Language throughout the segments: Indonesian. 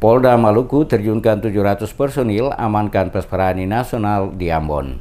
Polda Maluku terjunkan 700 personil amankan Pesparani Nasional di Ambon.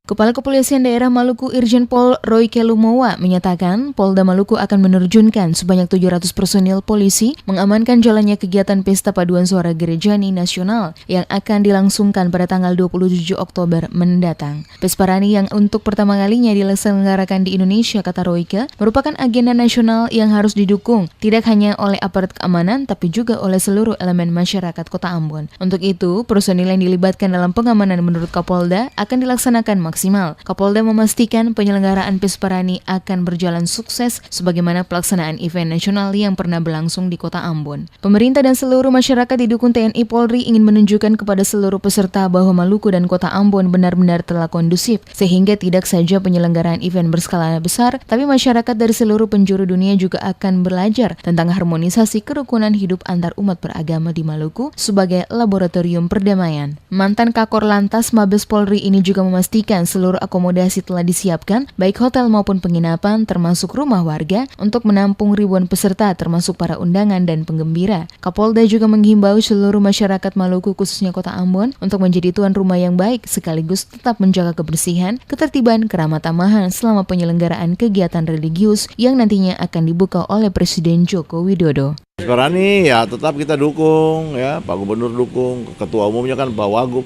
Kepala Kepolisian Daerah Maluku Irjen Pol Royke Lumowa menyatakan Polda Maluku akan menerjunkan sebanyak 700 personil polisi mengamankan jalannya kegiatan Pesta Paduan Suara Gerejani Nasional yang akan dilangsungkan pada tanggal 27 Oktober mendatang. Pesparani yang untuk pertama kalinya diselenggarakan di Indonesia, kata Royke, merupakan agenda nasional yang harus didukung tidak hanya oleh aparat keamanan tapi juga oleh seluruh elemen masyarakat Kota Ambon. Untuk itu, personil yang dilibatkan dalam pengamanan menurut Kapolda akan dilaksanakan maksimal. Kapolda memastikan penyelenggaraan Pesparani akan berjalan sukses sebagaimana pelaksanaan event nasional yang pernah berlangsung di Kota Ambon. Pemerintah dan seluruh masyarakat didukung TNI Polri ingin menunjukkan kepada seluruh peserta bahwa Maluku dan Kota Ambon benar-benar telah kondusif, sehingga tidak saja penyelenggaraan event berskala besar, tapi masyarakat dari seluruh penjuru dunia juga akan belajar tentang harmonisasi kerukunan hidup antar umat beragama di Maluku sebagai laboratorium perdamaian. Mantan Kakor Lantas Mabes Polri ini juga memastikan seluruh akomodasi telah disiapkan, baik hotel maupun penginapan, termasuk rumah warga, untuk menampung ribuan peserta, termasuk para undangan dan penggembira. Kapolda juga menghimbau seluruh masyarakat Maluku, khususnya Kota Ambon, untuk menjadi tuan rumah yang baik, sekaligus tetap menjaga kebersihan, ketertiban, keramah-tamahan selama penyelenggaraan kegiatan religius yang nantinya akan dibuka oleh Presiden Joko Widodo. Pesparani ya tetap kita dukung, ya Pak Gubernur dukung, Ketua Umumnya kan Pak Wagub.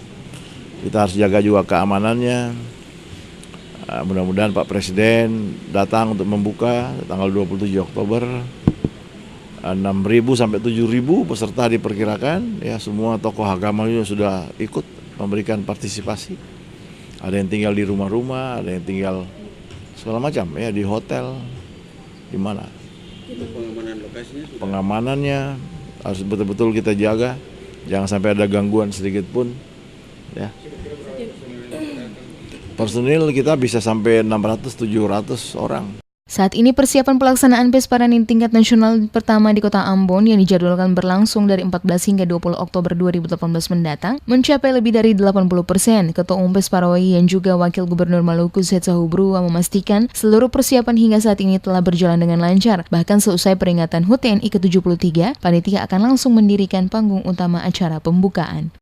Kita harus jaga juga keamanannya. Mudah-mudahan Pak Presiden datang untuk membuka tanggal 27 Oktober. 6.000 sampai 7.000 peserta diperkirakan. Ya, semua tokoh agama juga sudah ikut memberikan partisipasi. Ada yang tinggal di rumah-rumah, ada yang tinggal segala macam ya di hotel, di mana. Pengamanan lokasinya sudah. Pengamanannya harus betul-betul kita jaga. Jangan sampai ada gangguan sedikit pun. Ya. Personil kita bisa sampai 600-700 orang. Saat ini persiapan pelaksanaan Pesparani tingkat nasional pertama di Kota Ambon yang dijadwalkan berlangsung dari 14 hingga 20 Oktober 2018 mendatang mencapai lebih dari 80%. Ketua Umum Pesparani yang juga Wakil Gubernur Maluku Setsa Hubrua memastikan seluruh persiapan hingga saat ini telah berjalan dengan lancar. Bahkan seusai peringatan HUT TNI ke-73, panitia akan langsung mendirikan panggung utama acara pembukaan.